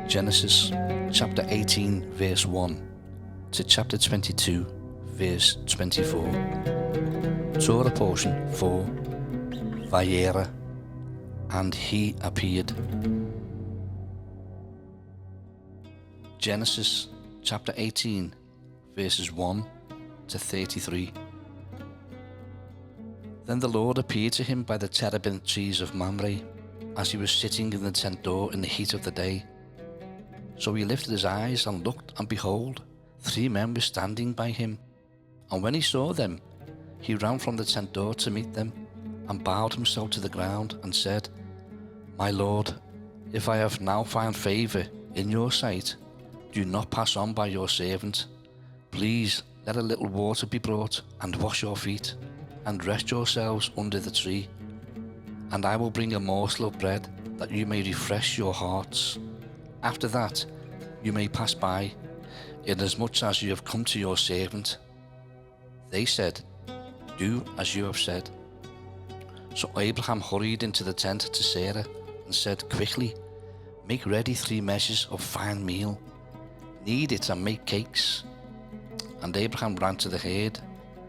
Genesis chapter 18 verse 1 to chapter 22 verse 24. Torah Portion 4. Vayera, and he appeared. Genesis chapter 18 verses 1 to 33. Then the Lord appeared to him by the terebinth trees of Mamre, as he was sitting in the tent door in the heat of the day. So he lifted his eyes and looked, and behold, 3 men were standing by him. And when he saw them, he ran from the tent door to meet them, and bowed himself to the ground, and said, My Lord, if I have now found favour in your sight, do not pass on by your servant. Please let a little water be brought, and wash your feet, and rest yourselves under the tree. And I will bring a morsel of bread, that you may refresh your hearts. After that, you may pass by, inasmuch as you have come to your servant. They said, Do as you have said. So Abraham hurried into the tent to Sarah and said, Quickly, make ready 3 measures of fine meal. Knead it and make cakes. And Abraham ran to the herd,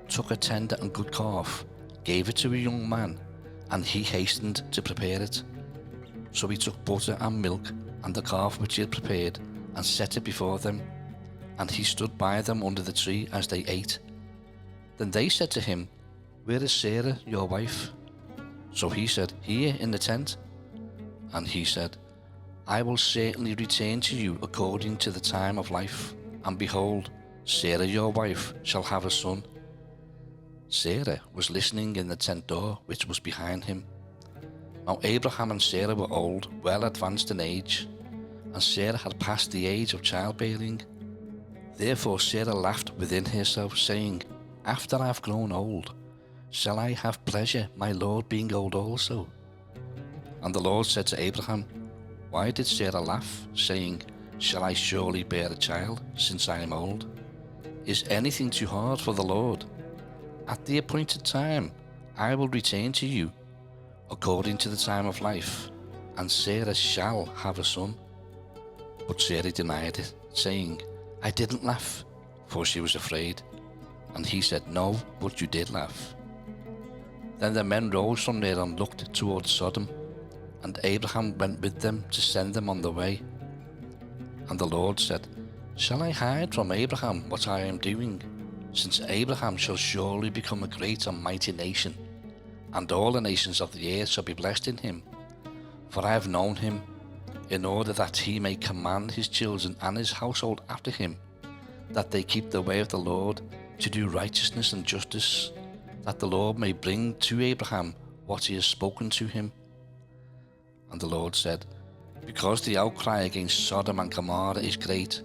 took a tender and good calf, gave it to a young man, and he hastened to prepare it. So he took butter and milk and the calf which he had prepared, and set it before them. And he stood by them under the tree as they ate. Then they said to him, Where is Sarah, your wife? So he said, Here in the tent. And he said, I will certainly return to you according to the time of life, and behold, Sarah your wife shall have a son. Sarah was listening in the tent door which was behind him. Now Abraham and Sarah were old, well advanced in age, and Sarah had passed the age of childbearing. Therefore Sarah laughed within herself, saying, After I have grown old, shall I have pleasure, my Lord being old also? And the Lord said to Abraham, Why did Sarah laugh, saying, Shall I surely bear a child, since I am old? Is anything too hard for the Lord? At the appointed time I will return to you, according to the time of life, and Sarah shall have a son. But Sarah denied it, saying, I didn't laugh, for she was afraid. And he said, No, but you did laugh. Then the men rose from there and looked towards Sodom, and Abraham went with them to send them on the way. And the Lord said, Shall I hide from Abraham what I am doing, since Abraham shall surely become a great and mighty nation, and all the nations of the earth shall be blessed in him? For I have known him, in order that he may command his children and his household after him, that they keep the way of the Lord, to do righteousness and justice, that the Lord may bring to Abraham what he has spoken to him. And the Lord said, Because the outcry against Sodom and Gomorrah is great,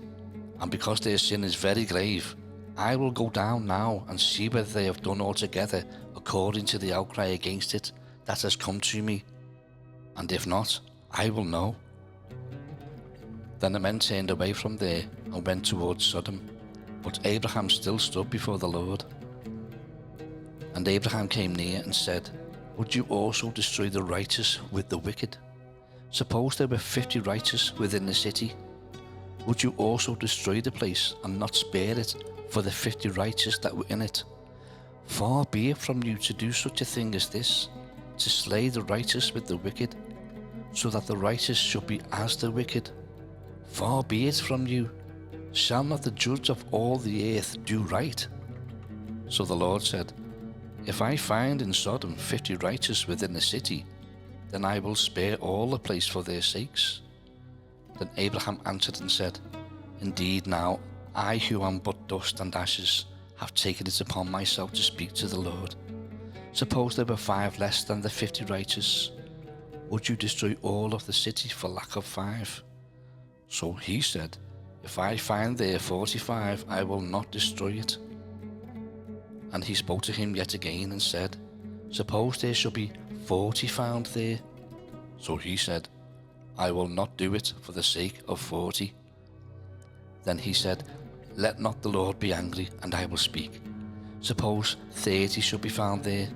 and because their sin is very grave, I will go down now and see whether they have done altogether according to the outcry against it that has come to me, and if not, I will know. Then the men turned away from there and went towards Sodom, but Abraham still stood before the Lord. And Abraham came near and said, Would you also destroy the righteous with the wicked? Suppose there were 50 righteous within the city. Would you also destroy the place and not spare it for the 50 righteous that were in it? Far be it from you to do such a thing as this, to slay the righteous with the wicked, so that the righteous should be as the wicked. Far be it from you. Shall not the judge of all the earth do right? So the Lord said, If I find in Sodom 50 righteous within the city, then I will spare all the place for their sakes. Then Abraham answered and said, Indeed now, I who am but dust and ashes, have taken it upon myself to speak to the Lord. Suppose there were 5 less than the 50 righteous. Would you destroy all of the city for lack of 5? So he said, If I find there 45, I will not destroy it. And he spoke to him yet again and said, Suppose there shall be 40 found there. So he said, I will not do it for the sake of 40. Then he said, Let not the Lord be angry, and I will speak. Suppose 30 should be found there.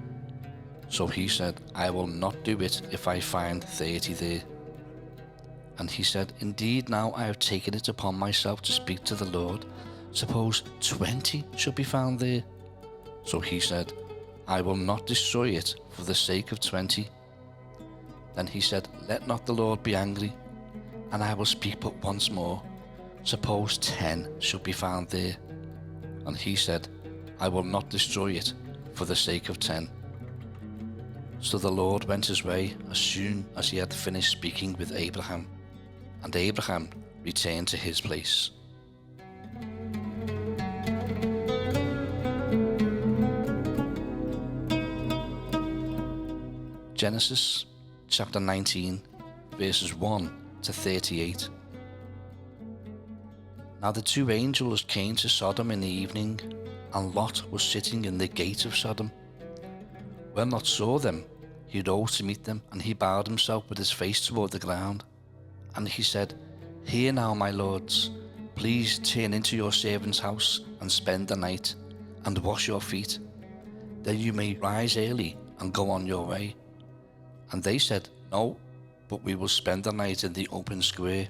So he said, I will not do it if I find 30 there. And he said, indeed, now I have taken it upon myself to speak to the Lord. Suppose 20 should be found there. So he said, I will not destroy it for the sake of 20. Then he said, let not the Lord be angry, and I will speak but once more. Suppose 10 should be found there. And he said, I will not destroy it for the sake of 10. So the Lord went his way as soon as he had finished speaking with Abraham, and Abraham returned to his place. Genesis chapter 19, verses 1 to 38. Now the two angels came to Sodom in the evening, and Lot was sitting in the gate of Sodom. When Lot saw them, he rose to meet them, and he bowed himself with his face toward the ground. And he said, Hear now, my lords, please turn into your servant's house and spend the night, and wash your feet. Then you may rise early and go on your way. And they said, No, but we will spend the night in the open square.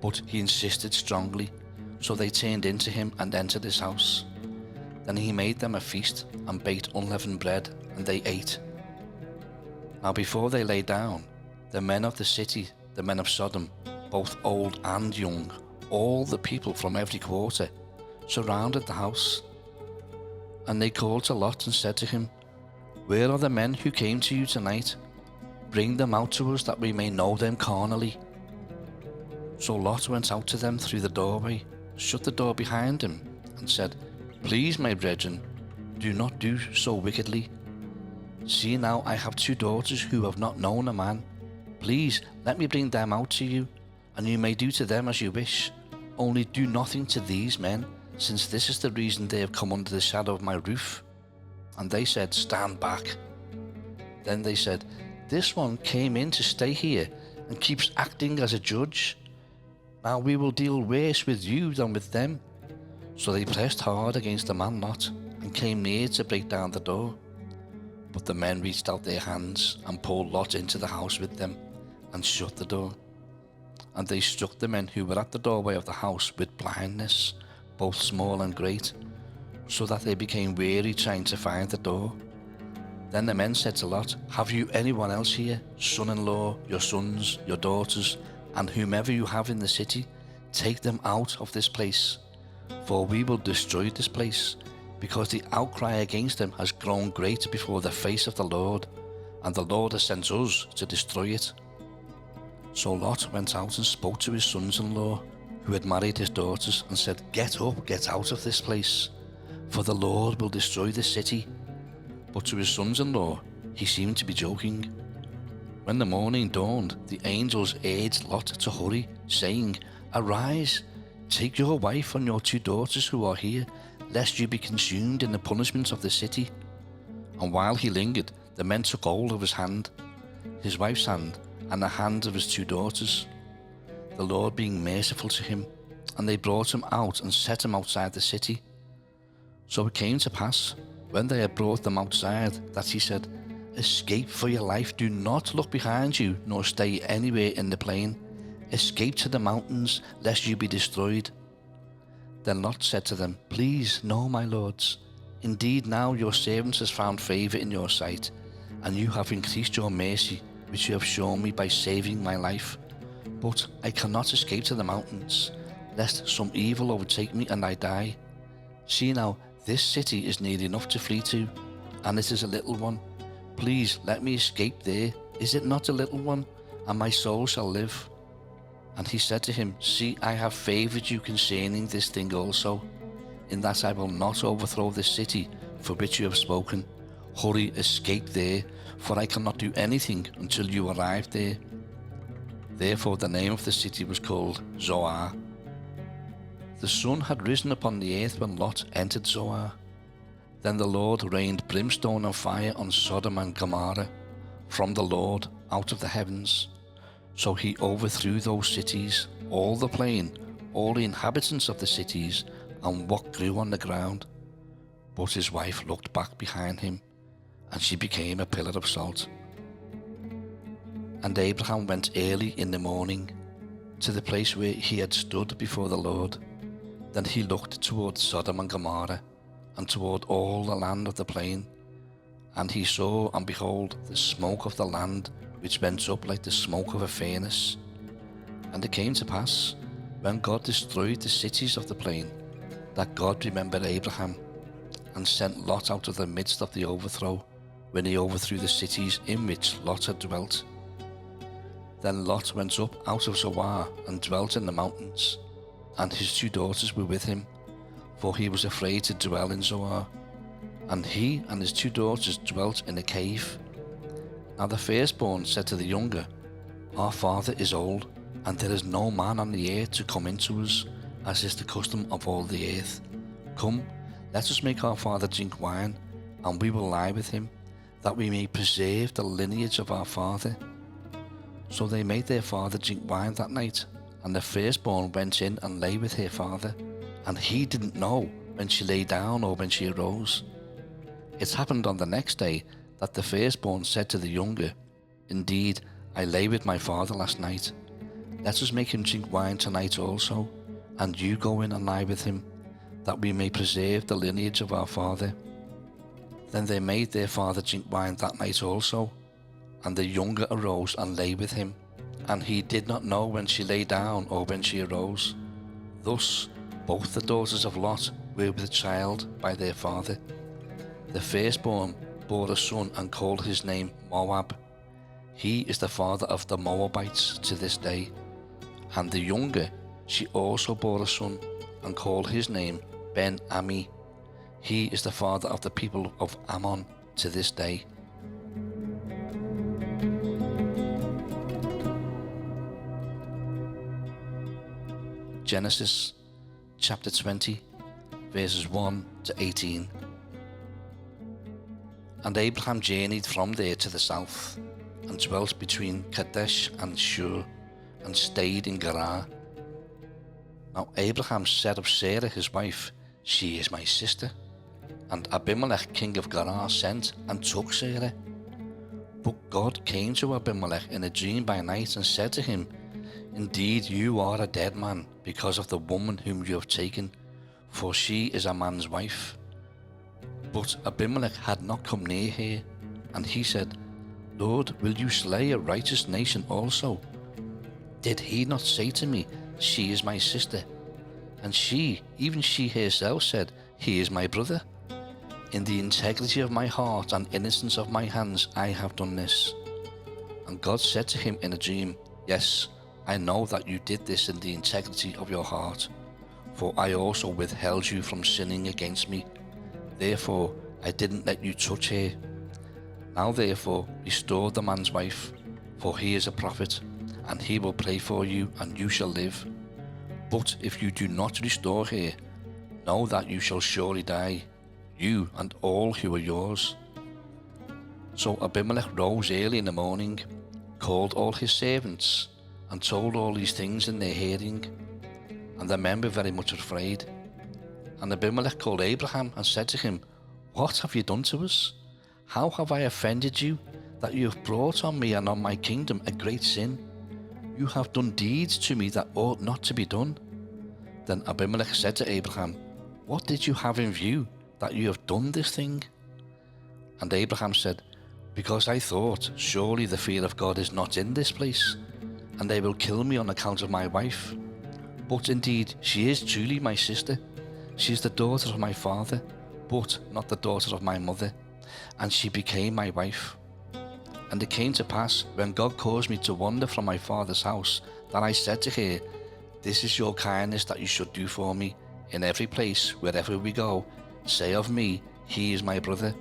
But he insisted strongly, so they turned into him and entered his house. Then he made them a feast and baked unleavened bread, and they ate. Now before they lay down, the men of the city, the men of Sodom, both old and young, all the people from every quarter, surrounded the house. And they called to Lot and said to him, Where are the men who came to you tonight? Bring them out to us that we may know them carnally. So Lot went out to them through the doorway, shut the door behind him, and said, Please, my brethren, do not do so wickedly. See now, I have two daughters who have not known a man. Please, let me bring them out to you, and you may do to them as you wish. Only do nothing to these men, since this is the reason they have come under the shadow of my roof. And they said, Stand back. Then they said, This one came in to stay here and keeps acting as a judge. Now we will deal worse with you than with them. So they pressed hard against the man Lot and came near to break down the door. But the men reached out their hands and pulled Lot into the house with them and shut the door. And they struck the men who were at the doorway of the house with blindness, both small and great, so that they became weary trying to find the door. Then the men said to Lot, Have you anyone else here, son-in-law, your sons, your daughters, and whomever you have in the city? Take them out of this place, for we will destroy this place, because the outcry against them has grown great before the face of the Lord, and the Lord has sent us to destroy it. So Lot went out and spoke to his sons-in-law, who had married his daughters, and said, Get up, get out of this place, for the Lord will destroy this city. But to his sons-in-law he seemed to be joking. When the morning dawned, the angels urged Lot to hurry, saying, Arise, take your wife and your two daughters who are here, lest you be consumed in the punishment of the city. And while he lingered, the men took hold of his hand, his wife's hand, and the hand of his two daughters, the Lord being merciful to him, and they brought him out and set him outside the city. So it came to pass, when they had brought them outside, that he said, Escape for your life, do not look behind you, nor stay anywhere in the plain. Escape to the mountains, lest you be destroyed. Then Lot said to them, Please, no, my lords. Indeed, now your servant has found favour in your sight, and you have increased your mercy, which you have shown me by saving my life. But I cannot escape to the mountains, lest some evil overtake me and I die. See now, this city is near enough to flee to, and it is a little one. Please let me escape there. Is it not a little one? And my soul shall live. And he said to him, See, I have favoured you concerning this thing also, in that I will not overthrow this city for which you have spoken. Hurry, escape there, for I cannot do anything until you arrive there. Therefore the name of the city was called Zoar. The sun had risen upon the earth when Lot entered Zoar. Then the Lord rained brimstone and fire on Sodom and Gomorrah from the Lord out of the heavens. So he overthrew those cities, all the plain, all the inhabitants of the cities, and what grew on the ground. But his wife looked back behind him, and she became a pillar of salt. And Abraham went early in the morning to the place where he had stood before the Lord. Then he looked toward Sodom and Gomorrah, and toward all the land of the plain. And he saw, and behold, the smoke of the land, which went up like the smoke of a furnace. And it came to pass, when God destroyed the cities of the plain, that God remembered Abraham, and sent Lot out of the midst of the overthrow, when he overthrew the cities in which Lot had dwelt. Then Lot went up out of Zoar, and dwelt in the mountains, and his 2 daughters were with him, for he was afraid to dwell in Zoar. And he and his 2 daughters dwelt in a cave. Now the firstborn said to the younger, Our father is old, and there is no man on the earth to come into us, as is the custom of all the earth. Come, let us make our father drink wine, and we will lie with him, that we may preserve the lineage of our father. So they made their father drink wine that night, and the firstborn went in and lay with her father, and he didn't know when she lay down or when she arose. It happened on the next day that the firstborn said to the younger, Indeed, I lay with my father last night. Let us make him drink wine tonight also, and you go in and lie with him, that we may preserve the lineage of our father. Then they made their father drink wine that night also, and the younger arose and lay with him, and he did not know when she lay down or when she arose. Thus both the daughters of Lot were with child by their father. The firstborn bore a son and called his name Moab. He is the father of the Moabites to this day. And the younger, she also bore a son and called his name Ben-Ami. He is the father of the people of Ammon to this day. Genesis chapter 20, verses 1 to 18. And Abraham journeyed from there to the south, and dwelt between Kadesh and Shur, and stayed in Gerar. Now Abraham said of Sarah his wife, She is my sister. And Abimelech king of Gerar sent and took Sarah. But God came to Abimelech in a dream by night and said to him, Indeed you are a dead man, because of the woman whom you have taken, for she is a man's wife. But Abimelech had not come near her, and he said, Lord, will you slay a righteous nation also? Did he not say to me, She is my sister? And she, even she herself, said, He is my brother. In the integrity of my heart and innocence of my hands I have done this. And God said to him in a dream, Yes, I know that you did this in the integrity of your heart, for I also withheld you from sinning against me. Therefore I didn't let you touch her. Now therefore restore the man's wife, for he is a prophet, and he will pray for you, and you shall live. But if you do not restore her, know that you shall surely die, you and all who are yours. So Abimelech rose early in the morning, called all his servants, and told all these things in their hearing. And the men were very much afraid. And Abimelech called Abraham and said to him, What have you done to us? How have I offended you, that you have brought on me and on my kingdom a great sin? You have done deeds to me that ought not to be done. Then Abimelech said to Abraham, What did you have in view, that you have done this thing? And Abraham said, Because I thought, surely the fear of God is not in this place, and they will kill me on account of my wife. But indeed she is truly my sister. She is the daughter of my father, but not the daughter of my mother, and she became my wife. And it came to pass, when God caused me to wander from my father's house, that I said to her, This is your kindness that you should do for me. In every place, wherever we go, say of me, He is my brother.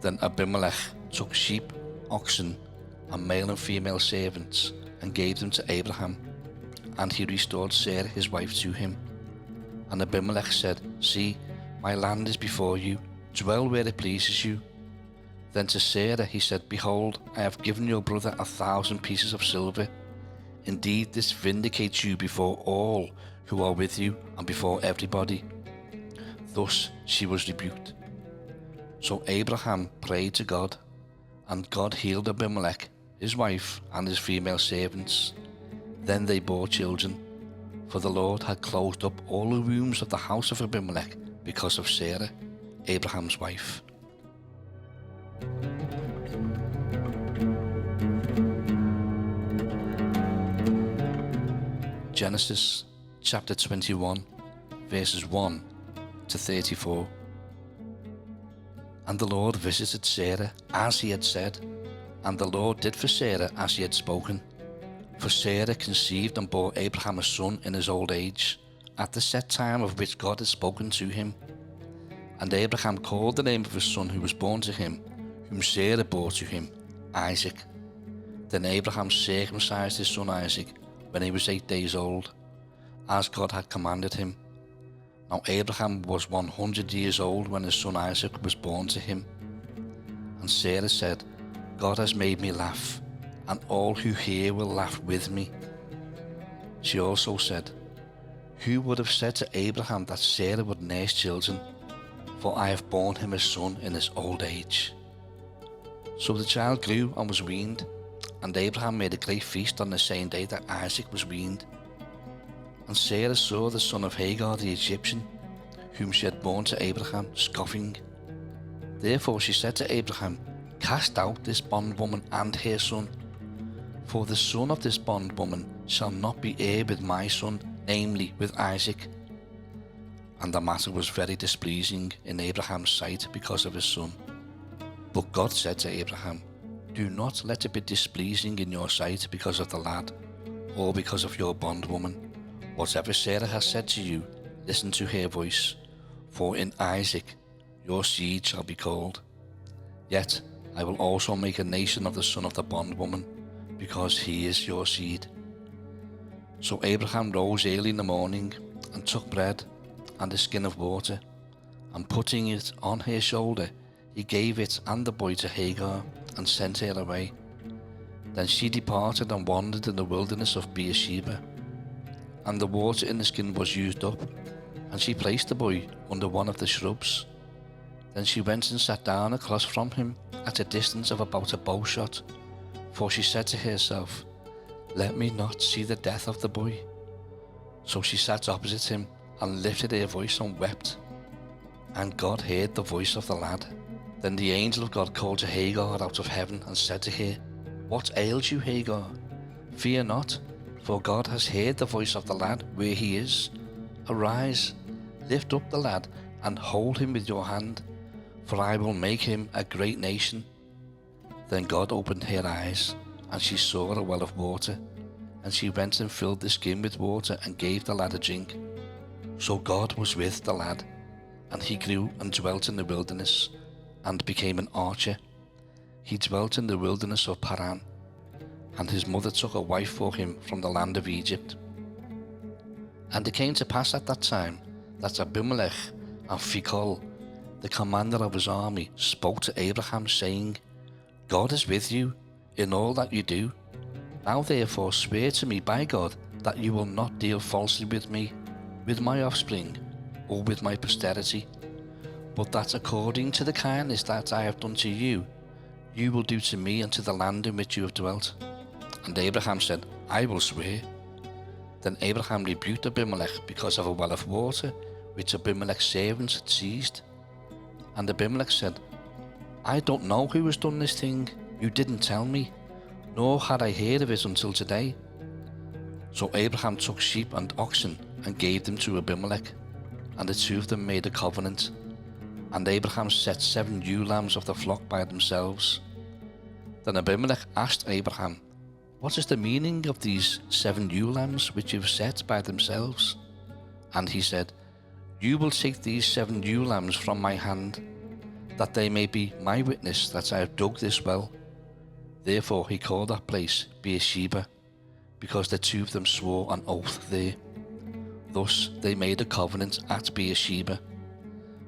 Then Abimelech took sheep, oxen, and male and female servants, and gave them to Abraham. And he restored Sarah his wife to him. And Abimelech said, See, my land is before you, dwell where it pleases you. Then to Sarah he said, Behold, I have given your brother 1,000 pieces of silver. Indeed, this vindicates you before all who are with you, and before everybody. Thus she was rebuked. So Abraham prayed to God, and God healed Abimelech, his wife, and his female servants. Then they bore children, for the Lord had closed up all the wombs of the house of Abimelech because of Sarah, Abraham's wife. Genesis chapter 21, verses 1 to 34. And the Lord visited Sarah as he had said, and the Lord did for Sarah as he had spoken. For Sarah conceived and bore Abraham a son in his old age, at the set time of which God had spoken to him. And Abraham called the name of his son who was born to him, whom Sarah bore to him, Isaac. Then Abraham circumcised his son Isaac when he was 8 days old, as God had commanded him. Now Abraham was 100 years old when his son Isaac was born to him. And Sarah said, God has made me laugh, and all who hear will laugh with me. She also said, who would have said to Abraham that Sarah would nurse children? For I have borne him a son in his old age. So the child grew and was weaned, and Abraham made a great feast on the same day that Isaac was weaned. And Sarah saw the son of Hagar the Egyptian, whom she had borne to Abraham, scoffing. Therefore she said to Abraham, cast out this bondwoman and her son, for the son of this bondwoman shall not be heir with my son, namely with Isaac. And the matter was very displeasing in Abraham's sight because of his son. But God said to Abraham, do not let it be displeasing in your sight because of the lad, or because of your bondwoman. Whatever Sarah has said to you, listen to her voice, for in Isaac your seed shall be called. Yet I will also make a nation of the son of the bondwoman, because he is your seed. So Abraham rose early in the morning, and took bread and a skin of water, and putting it on her shoulder, he gave it and the boy to Hagar, and sent her away. Then she departed and wandered in the wilderness of Beersheba. And the water in the skin was used up, and she placed the boy under one of the shrubs. Then she went and sat down across from him at a distance of about a bow shot, for she said to herself, let me not see the death of the boy. So she sat opposite him, and lifted her voice and wept. And God heard the voice of the lad. Then the angel of God called to Hagar out of heaven, and said to her, what ails you, Hagar? Fear not, for God has heard the voice of the lad where he is. Arise, lift up the lad, and hold him with your hand, for I will make him a great nation. Then God opened her eyes, and she saw a well of water, and she went and filled the skin with water, and gave the lad a drink. So God was with the lad, and he grew and dwelt in the wilderness, and became an archer. He dwelt in the wilderness of Paran, and his mother took a wife for him from the land of Egypt. And it came to pass at that time that Abimelech and Phicol, the commander of his army, spoke to Abraham, saying, God is with you in all that you do. Now therefore swear to me by God that you will not deal falsely with me, with my offspring, or with my posterity, but that according to the kindness that I have done to you, you will do to me and to the land in which you have dwelt. And Abraham said, I will swear. Then Abraham rebuked Abimelech because of a well of water which Abimelech's servants had seized. And Abimelech said, I don't know who has done this thing. You didn't tell me, nor had I heard of it until today. So Abraham took sheep and oxen and gave them to Abimelech, and the two of them made a covenant. And Abraham set 7 ewe lambs of the flock by themselves. Then Abimelech asked Abraham, what is the meaning of these 7 ewe lambs which you have set by themselves? And he said, you will take these 7 ewe lambs from my hand, that they may be my witness that I have dug this well. Therefore he called that place Beersheba, because the two of them swore an oath there. Thus they made a covenant at Beersheba.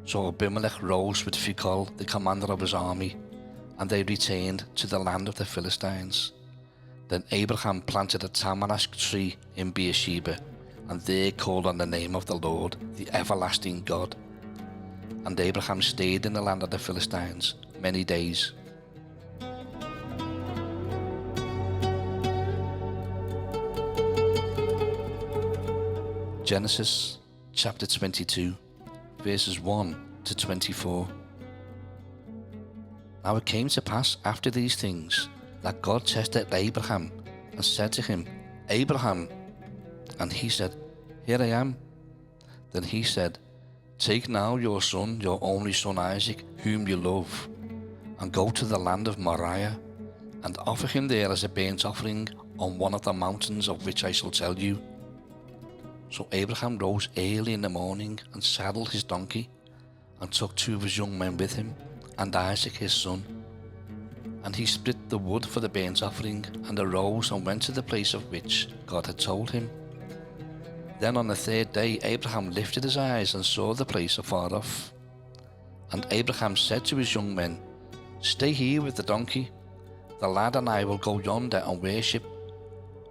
So Abimelech rose with Phicol, the commander of his army, and they returned to the land of the Philistines. Then Abraham planted a tamarisk tree in Beersheba, and there called on the name of the Lord, the everlasting God. And Abraham stayed in the land of the Philistines many days. Genesis chapter 22, verses 1 to 24. Now it came to pass after these things that God tested Abraham and said to him, Abraham. And he said, Here I am. Then he said, Take now your son, your only son Isaac, whom you love, and go to the land of Moriah, and offer him there as a burnt offering on one of the mountains of which I shall tell you. So Abraham rose early in the morning and saddled his donkey, and took 2 of his young men with him, and Isaac his son. And he split the wood for the burnt offering, and arose and went to the place of which God had told him. Then on the 3rd day Abraham lifted his eyes and saw the place afar off. And Abraham said to his young men, Stay here with the donkey. The lad and I will go yonder and worship,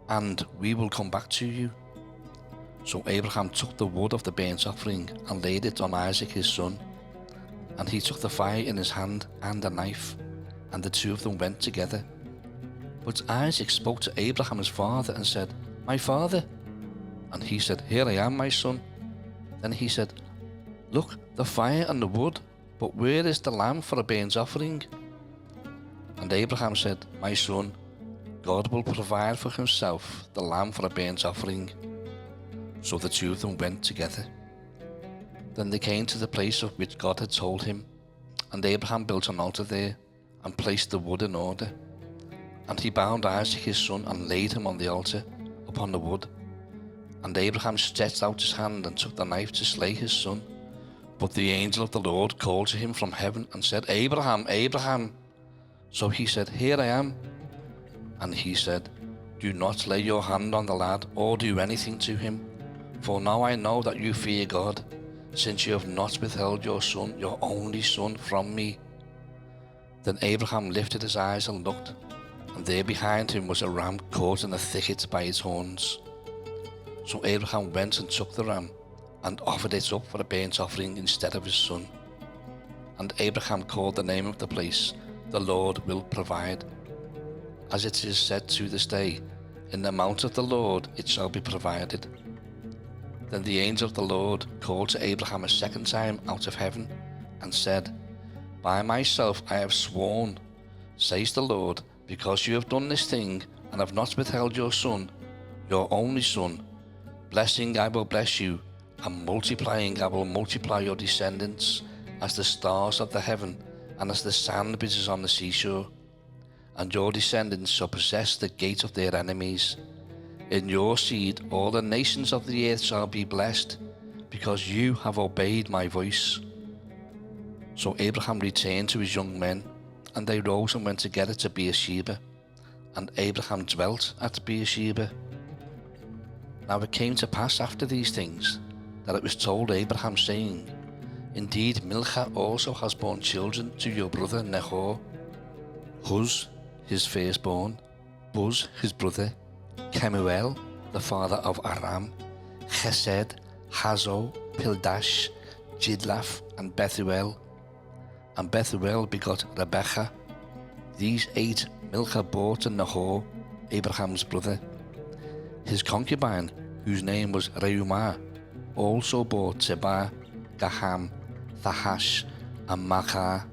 and we will come back to you. So Abraham took the wood of the burnt offering and laid it on Isaac his son. And he took the fire in his hand and a knife, and the 2 of them went together. But Isaac spoke to Abraham his father and said, My father. And he said, Here I am, my son. Then he said, Look, the fire and the wood, but where is the lamb for a burnt offering? And Abraham said, My son, God will provide for himself the lamb for a burnt offering. So the 2 of them went together. Then they came to the place of which God had told him, and Abraham built an altar there, and placed the wood in order. And he bound Isaac his son, and laid him on the altar, upon the wood. And Abraham stretched out his hand, and took the knife to slay his son. But the angel of the Lord called to him from heaven, and said, Abraham, Abraham. So he said, Here I am. And he said, Do not lay your hand on the lad, or do anything to him. For now I know that you fear God, since you have not withheld your son, your only son, from me. Then Abraham lifted his eyes and looked, and there behind him was a ram caught in a thicket by its horns. So Abraham went and took the ram, and offered it up for a burnt offering instead of his son. And Abraham called the name of the place, The Lord will provide. As it is said to this day, In the mount of the Lord it shall be provided. Then the angel of the Lord called to Abraham a second time out of heaven, and said, By myself I have sworn, says the Lord, because you have done this thing, and have not withheld your son, your only son. Blessing I will bless you, and multiplying I will multiply your descendants, as the stars of the heaven, and as the sand which is on the seashore. And your descendants shall possess the gate of their enemies. In your seed all the nations of the earth shall be blessed, because you have obeyed my voice. So Abraham returned to his young men, and they rose and went together to Beersheba, and Abraham dwelt at Beersheba. Now it came to pass after these things, that it was told Abraham, saying, Indeed Milcah also has borne children to your brother Nahor, Huz his firstborn, Buz his brother, Kemuel the father of Aram, Chesed, Hazo, Pildash, Jidlaph, and Bethuel. And Bethuel begot Rebekah. These 8 Milcah bore to Nahor, Abraham's brother. His concubine, whose name was Reumah, also bore Tebah, Gaham, Thahash, and Maachah.